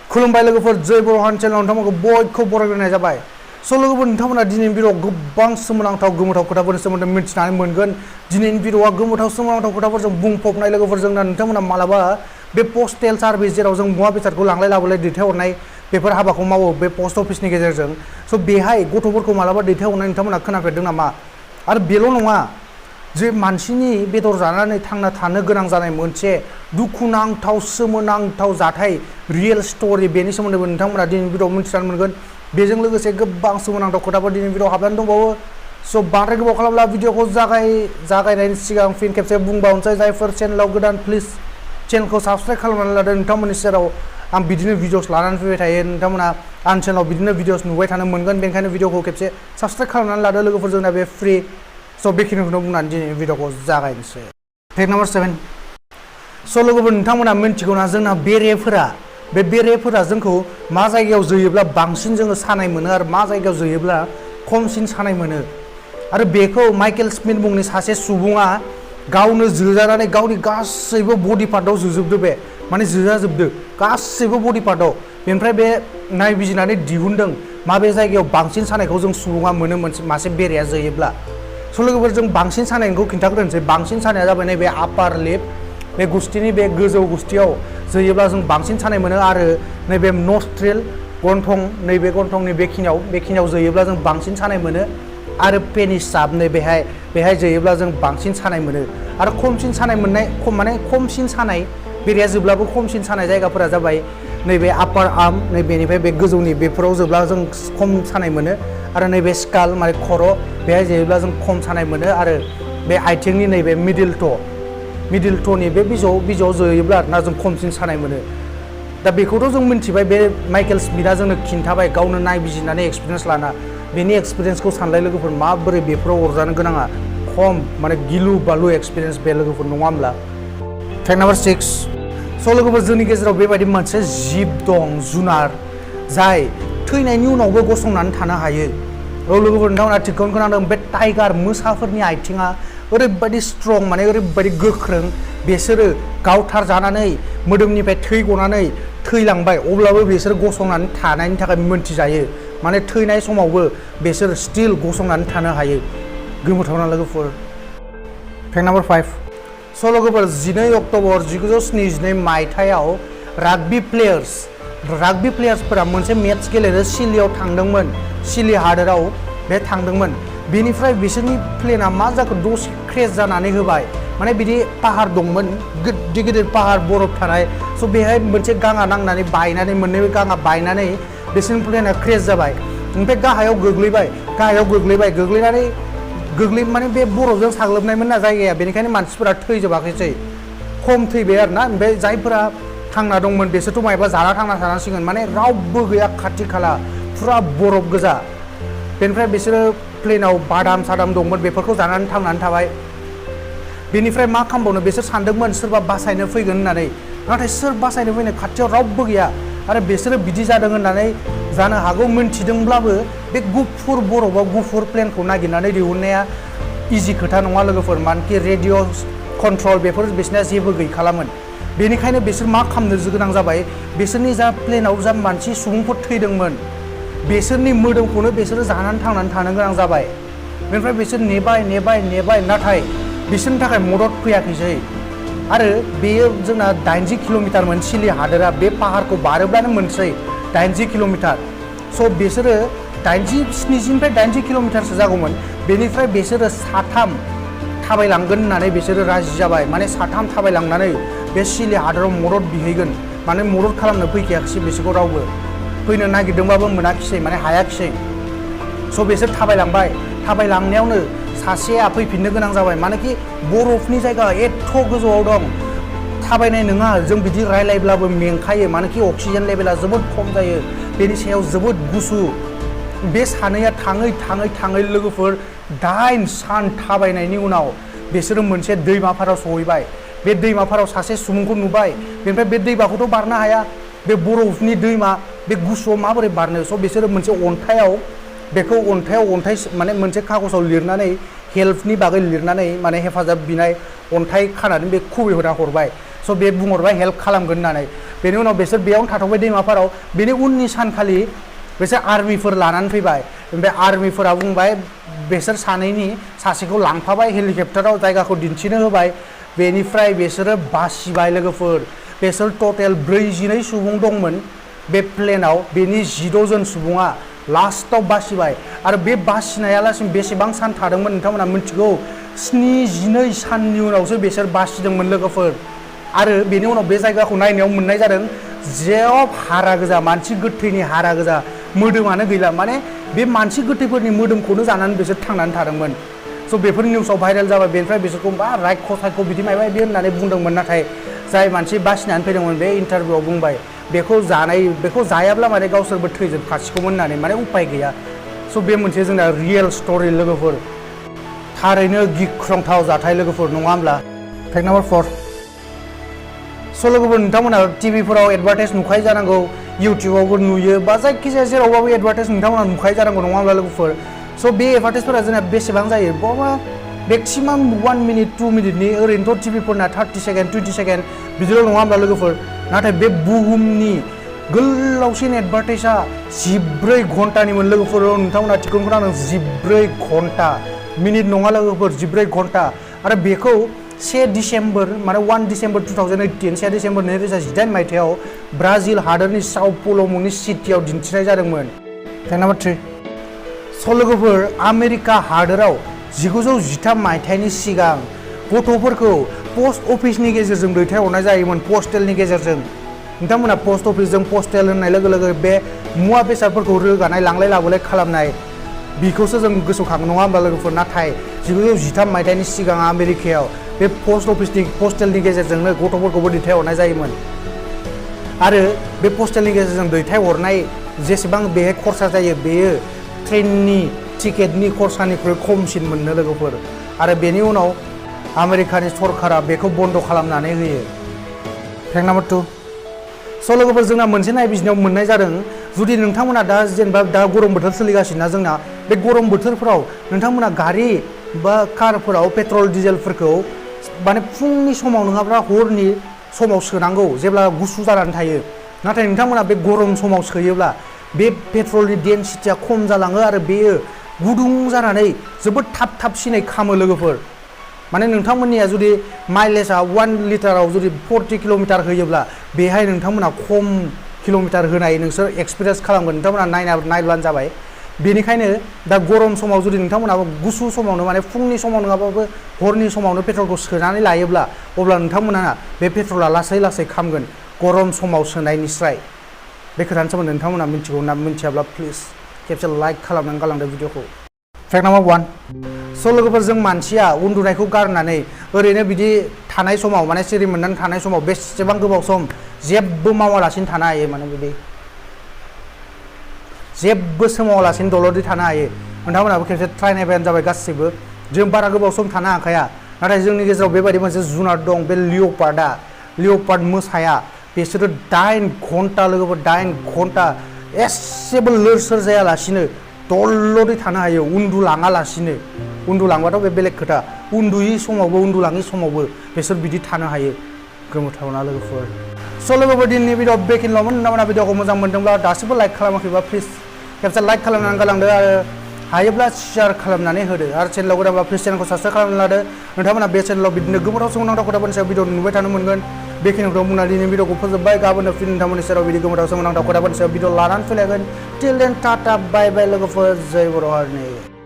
खुलुमबाय लोगोफोर जय बर' हारिनि चेनेलाव नोंथांमोनखौ बयखौ बरायग्रोनाय जाबाय। स' लोगोफोर नोंथांमोना दिनैनि भिडिअ'आव गोबां सोमोनांथाव गोमोथाव खोथाफोरनि सोमोन्दै मिथिनानै मोनगोन। दिनैनि भिडिअ'आ गोमोथाव सोमोनांथाव खोथाफोरजों बुंफबनाय लोगोफोर जोंना नोंथांमोना मालाबा बे पस्टेल सार्भिस जेराव जों मुवा बेसादखौ लांलाय लाबोलाय दैथायहरनाय बेफोर हाबाखौ मावो बे पस्ट अफिसनि गेजेरजों। स' बेहाय गथ'फोरखौ मालाबा दैथायहरनाय नोंथांमोना खोनाफेरदों नामा? आरो बेल' नङा जे मानसिनि बेदर जानानै थांना थानो गोनां जानाय मोनसे दुखुनांथाव सोमोनांथाव जाथाय रियेल स्ट'रि बेनि सोमोन्दैबो नोंथांमोना दिनैनि भिडिअ'आव मिथिनानै मोनगोन। बेजों लोगोसे गोबां सोमोनांथाव खोथाफोर दिनैनि भिडिअ'आव हाबनानै दंबावो। स' बांद्राय गोबाव खालामला भिडिअ'खौ जागायनायनि सिगां फिन खेबसे बुंबावनोसै जायफोर चेनेलाव गोदान प्लिज चेनेलखौ साबस्क्राइब खालामनानै लादो। नोंथांमोननि सेराव आं बिदिनो भिडिअ'स लानानै फैबाय थायो। नोंथांमोना आंनि चेनेलाव बिदिनो भिडिअ'स नुबाय थानो मोनगोन। बेनिखायनो भिडिअ'खौ खेबसे साबस्क्राइब खालामनानै लादो लोगोफोर जोंना बे फ्रि। स' बेखिनिखौनो बुंनानै दिनै भिडिअ'खौ जागायनोसै। Fact number 7। स' लोगोफोर नोंथांमोना मिन्थिगौना जोंना बेरेफोरा जोंखौ मा जायगायाव जोयोब्ला बांसिन जोङो सानाय मोनो आरो मा जायगायाव जोयोब्ला खमसिन सानाय मोनो। आरो बेखौ माइकेल स्मिथ मुंनि सासे सुबुङा गावनो जोजानानै गावनि गासैबो बडि पार्टआव जोजोबदो। बे माने जोजाजोबदो गासैबो बडि पार्टआव। बेनिफ्राय बे नायबिजिरनानै दिहुनदों माबे जायगायाव बांसिन सानायखौ जों सुबुङा मोनो मासे बेरेया जोयोब्ला। स' लोगोफोर जों बांसिन सानायखौ खिन्थाग्रोनोसै। बांसिन सानाया जाबाय नैबे आपार लिप बे गुस्थिनि बे गोजौ गुस्थियाव जोयोब्ला जों बांसिन सानाय मोनो। आरो नैबे नस्ट्रिल गन्थं नैबे गन्थंनि बेखिनियाव जोयोब्ला जों बांसिन सानाय मोनो। आरो पेनिस साब बेहाय जोयोब्ला जों बांसिन सानाय मोनो। आरो खमसिन सानाय मोननाय खमसिन सानाय बेरेया जोब्लाबो खमसिन सानाय जायगाफोरा जाबाय नैबे आपार आर्म नैबेनिफ्राय बे गोजौनि बेफोराव जोब्ला जों खम सानाय मोनो। आरो नैबे स्काल माने खर' बेहाय जोयोब्ला जों खम सानाय मोनो। आरो बे आथिंनि नैबे मिडिल ट'नि बे बिजौआव जोयोब्ला ना जों खमसिन सानाय मोनो। दा बेखौथ' जों मिन्थिबाय। बे माइकेल स्मिथआ जोंनो खिन्थाबाय गावनो नायबिजिरनानै एक्सपिरियेन्स लाना। बेनि एक्सपिरियेन्सखौ सानलाय लोगोफोर माबोरै बेफोराव अरजानो गोनाङा खम माने गिलु बालु एक्सपिरियेन्स बे लोगोफोर नङा होमब्ला। Fact number 6। स' लोगोफोर जोंनि गेजेराव बेबायदि मोनसे जिब दं जुनार जाय थैनायनि उनावबो गसंनानै थानो हायो। औ लोगोफोर नोंथांमोना थिगखौनो खोनादों। बे टाइगार मोसाफोरनि आथिङा ओरैबायदि स्ट्रं माने ओरैबायदि गोख्रों बिसोरो गावथार जानानै मोदोमनिफ्राय थै गनानै थैलांबाय अब्लाबो बिसोर गसंनानै थानायनि थाखाय मोनथिजायो। माने थैनाय समावबो बिसोर स्टिल गसंनानै थानो हायो। गोमोथावना लोगोफोर। Fact number 5। स' लोगोफोर 12 अक्ट'बर 1972 मायथाइयाव राग्बी प्लेयार्सफोरा मोनसे मेट्स गेलेनो चिलीआव थांदोंमोन। चिली हादोराव बे थांदोंमोन। बेनिफ्राय बिसोरनि प्लेना मा जाखो दसे क्रेश जानानै होबाय। माने बिदि पाहार दंमोन गिदिर गिदिर पाहार बरफ थानाय। स' बेहाय मोनसे गाङा नांनानै बायनानै मोननैबो गाङा बायनानै बिसोरनि प्लेना क्रेश जाबाय। ओमफ्राय गाहायाव गोग्लैनानै माने बे बरफजों साग्लोबनायमोन ना जायगाया। बेनिखायनो मानसिफोरा थैजोबाखैसै खम थैबाय आरो ना। ओमफ्राय जायफोरा थांना दंमोन बिसोरथ' मायबा जाना थांना थानांसिगोन। माने रावबो गैया खाथि खाला फुरा बरफ गोजा। बेनिफ्राय बिसोरो प्लेनाव बादाम सादाम दंमोन बेफोरखौ जानानै थांनानै थाबाय। बेनिफ्राय मा खालामबावनो बिसोर सानदोंमोन सोरबा बासायनो फैगोन होननानै। नाथाय सोर बासायनो फैनो खाथियाव रावबो गैया। आरो बिसोरो बिदि जादों होननानै जानो हागौ मोनथिदोंब्लाबो बे गुफुर बरफआव गुफुर प्लेनखौ नागिरनानै दिहुननाया इजि खोथा नङा लोगोफोर। मानोखि रेडिअ' कन्ट्रल बेफोर बिसोरना जेबो गैखालामोन। बेनिखायनो बिसोर मा खालामनो गोनां जाबाय बिसोरनि जा प्लेनाव जा मानसि सुबुंफोर थैदोंमोन बिसोरनि मोदोमखौनो बिसोरो जानानै थांनानै थानो गोनां जाबाय। बेनिफ्राय बिसोर नेबाय नाथाय बिसोरनि थाखाय मदद फैयाखैसै। आरो बेयो जोंना 80 किल'मिटारमोन चिली हादोरा। बे पाहारखौ बारोब्लानो मोनसै 80 किल'मिटार। स' बिसोरो 70निफ्राय 80 किल'मिटारसो जागौमोन। बेनिफ्राय बिसोरो साथाम थाबायलांगोन होननानै बिसोरो राजि जाबाय। माने साथाम थाबायलांनानै बे चिली हादोराव मदद बिहैगोन। माने मदद खालामनो फैखायाखिसै बिसोरखौ रावबो। फैनो नागिरदोंबाबो मोनाखिसै माने हायाखिसै। स' बिसोर थाबायलांनायावनो सासेया फैफिननो गोनां जाबाय। मानोखि बरफनि जायगा एथ' गोजौआव दं थाबायनाय नङा जों बिदि रायलायब्लाबो मेंखायो। मानोखि अक्सिजेन लेभेला जोबोद खम जायो। बेनि सायाव जोबोद गुसु। बे सानैया थाङै लोगोफोर 8 सान थाबायनायनि उनाव बिसोरो मोनसे दैमाफोराव सहैबाय। बे दैमाफोराव सासे सुबुंखौ नुबाय। बेनिफ्राय बे दैमाखौथ' बारनो हाया। बे बरफनि दैमा बे गुसुआव माबोरै बारनो। स' बिसोरो मोनसे अन्थाइ माने मोनसे कागजाव लिरनानै हेल्पनि बागै लिरनानै माने हेफाजाब बिनाय अन्थाइ खानानै बे खुबैहोना हरबाय। स' बे बुंहरबाय हेल्प खालामगोन होननानै बेनि उनाव बिसोर बेयावनो थाथ'बाय दैमाफोराव बेनि उननि सानखालि बिसोर आर्मिफोर लानानै फैबाय ओमफ्राय आर्मिफोरा बुंबाय बिसोर सानैनि सासेखौ लांफाबाय हेलिकप्टाराव जायगाखौ दिन्थिनो होबाय बेनिफ्राय बिसोरो बासिबाय लोगोफोर बिसोर टटेल 42 सुबुं दंमोन बे प्लेनाव बेनि 16 जन सुबुङा लास्टाव बासिबाय आरो बे बासिनायालासिम बेसेबां सान थादोंमोन नोंथांमोना मिथिगौ 72 साननि उनावसो बिसोर बासिदोंमोन लोगोफोर आरो बेनि उनाव बे जायगाखौ नायनायाव मोननाय जादों जेब हारा गोजा मानसि गोथैनि हारा गोजा मोदोमानो गैला माने बे मानसि गोथैफोरनि मोदोमखौनो जानानै बिसोर थांनानै थादोंमोन स' बेफोर निउसाव भाइरेल जाबाय बेनिफ्राय बिसोरखौ बा रायख' सायख' बिदि मायबा बिदि होननानै बुंदोंमोन नाथाय जाय मानसि बासिनानै फैदोंमोन बे इन्टारभिउआव बुंबाय बेखौ जायाब्ला माने गावसोरबो थैजोबखासिगौमोन होननानै माने उपाय गैया स' बे मोनसे जोंना रियेल स्ट'रि लोगोफोर थारैनो गिख्रंथाव जाथाय लोगोफोर नङा होमब्ला फैक्ट नाम्बार 4 स' लोगोफोर नोंथांमोना टिभिफोराव एडभार्टाइज नुखायो जानांगौ इउटिउबावबो नुयो बा जायखिजाया जेरावबाबो एडभार्टाइज नोंथांमोना नुखायो जानांगौ नङा होमब्ला लोगोफोर स' बे एडभार्टाइजफोरा जोंना बेसेबां जायो बबा मेक्सिमाम 1 मिनिट 2 मिनिटनि ओरैनोथ' टिभिफोरना 30 सेकेन्ड 20 सेकेन्ड बिदिल' नङा होमब्ला लोगोफोर नाथाय बे बुहुमनि गोलावसिन एडभार्टाइजआ 14 घन्टानिमोन लोगोफोर नोंथांमोना थिखौनो खोनादों 14 घन्टा मिनिट नङा लोगोफोर 14 घन्टा आरो बेखौ 1 डिसेम्बर माने 1 डिसेम्बर 2018 1 डिसेम्बर 2018 मायथाइयाव ब्राजिल हादोरनि साउ पल' मुंनि सिटियाव दिन्थिनाय जादोंमोन फैक्ट नाम्बार 3 स' लोगोफोर आमेरिका हादोराव 1913 मायथाइनि सिगां गथ'फोरखौ पस्ट अफिसनि गेजेरजों दैथायहरनाय जायोमोन पस्टेलनि गेजेरजों नोंथांमोना पस्ट अफिसजों पस्टेल होननाय लोगो लोगो बे मुवा बेसादफोरखौ रोगानाय लांलाय लाबोलाय खालामनाय बिखौसो जों गोसोखाङो नङा होमब्ला लोगोफोर नाथाय 1913 मायथाइनि सिगां आमेरिकायाव बे पस्ट अफिसनि पस्टेलनि गेजेरजोंनो गथ'फोरखौबो दैथायहरनाय जायोमोन आरो बे पस्टेलनि गेजेरजों दैथायहरनाय जेसेबां बेहाय खरसा जायो बेयो ट्रेननि टिकेटनि खरसानिख्रुइ खमसिन मोननो लोगोफोर आरो बेनि उनाव आमेरिकानि सरकारा बेखौ बन्द' खालामनानै होयो फैक्ट नाम्बार 2 स' लोगोफोर जोंना मोनसे नायबिजिरनायाव मोननाय जादों जुदि नोंथांमोना दा जेनेबा दा गरम बोथोर सोलिगासिनो ना जोंना बे गरम बोथोरफोराव नोंथांमोना गारि बा कारफोराव पेट्रल डिजेलफोरखौ माने फुंनि समाव नङाब्ला हरनि समाव सोनांगौ जेब्ला गुसु जानानै थायो नाथाय नोंथांमोना बे गरम समाव सोयोब्ला बे पेट्रलनि डेन्सिटिया खम जालाङो आरो बेयो गुदुं जानानै जोबोद थाबसिनै खामो लोगोफोर माने नोंथांमोननिया जुदि माइलेजआ 1 लिटाराव जुदि 40 किल'मिटार होयोब्ला बेहाय नोंथांमोना खम किल'मिटार होनाय नोंसोर एक्सपिरियेन्स खालामगोन नोंथांमोना नायब्लानो जाबाय बेनिखायनो दा गरम समाव जुदि नोंथांमोनाबो गुसु समावनो माने फुंनि समाव नङाबाबो हरनि समावनो पेट्रलखौ सोनानै लायोब्ला अब्ला नोंथांमोना बे पेट्रला लासै लासै खामगोन गरम समाव सोनायनिस्राय बे खोथानि सोमोन्दै नोंथांमोना मिथिगौ ना मिथियाब्ला प्लिज खेबसे लाइक खालामनानै गालांदो भिडिअखौ फैक्ट नाम्बार 1 स' लोगोफोर जों मानसिया उन्दुनायखौ गारनानै ओरैनो बिदि थानाय समाव माने सिरि मोननानै थानाय समाव बेसेबां गोबाव सम जेबो मावालासिनो थानो हायो माने बिदि जेबो सोमावालासिनो दलदै थानो हायो नोंथांमोनाबो खेबसे ट्राइ नायबानो जाबाय गासिबो जों बारा गोबाव सम थानो हाखाया नाथाय जोंनि गेजेराव बेबायदि मोनसे जुनार दं बे लिअपार्ड मोसाया बिसोरो 8 घन्टा लोगोफोर 8 घन्टा एसेबो लोरसोर जायालासिनो दलदै थानो हायो उन्दुलाङालासिनो उन्दुलांबाथ' बे बेलेग खोथा उन्दुयि समावबो उन्दुलाङि समावबो बिसोर बिदि थानो हायो गोमोथावना लोगोफोर स' लोगोफोर दिनैनि भिडिअ बेखिनिल'मोन नोंथांमोना भिडिअखौ मोजां मोनदोंब्ला दासिमबो लाइक खालामाखैबा प्लिज खेबसे लाइक खालामनानै गालांदो आरो हायोब्ला शेयार खालामनानै होदो आरो चेनेलाव गोदानब्ला प्लिज चेनेलखौ साबस्क्राइब खालामनानै लादो नोंथांमोना बे चेनेलाव बिदिनो गोमोथाव सोमोनांथाव खोथाफोरनि सायाव भिडिअ नुबाय थानो मोनगोन बेखिनिखौ बुंना दिनैनि भिडिअखौ फोजोबबाय गाबोन फिन नोंथांमोननि सेराव बिदि गोमोथाव सोमोनांथाव खोथाफोरनि सायाव भिडिअ लानानै फैलायगोन टिल देन टाटा बाय बाय लोगोफोर जय बर' हारिनि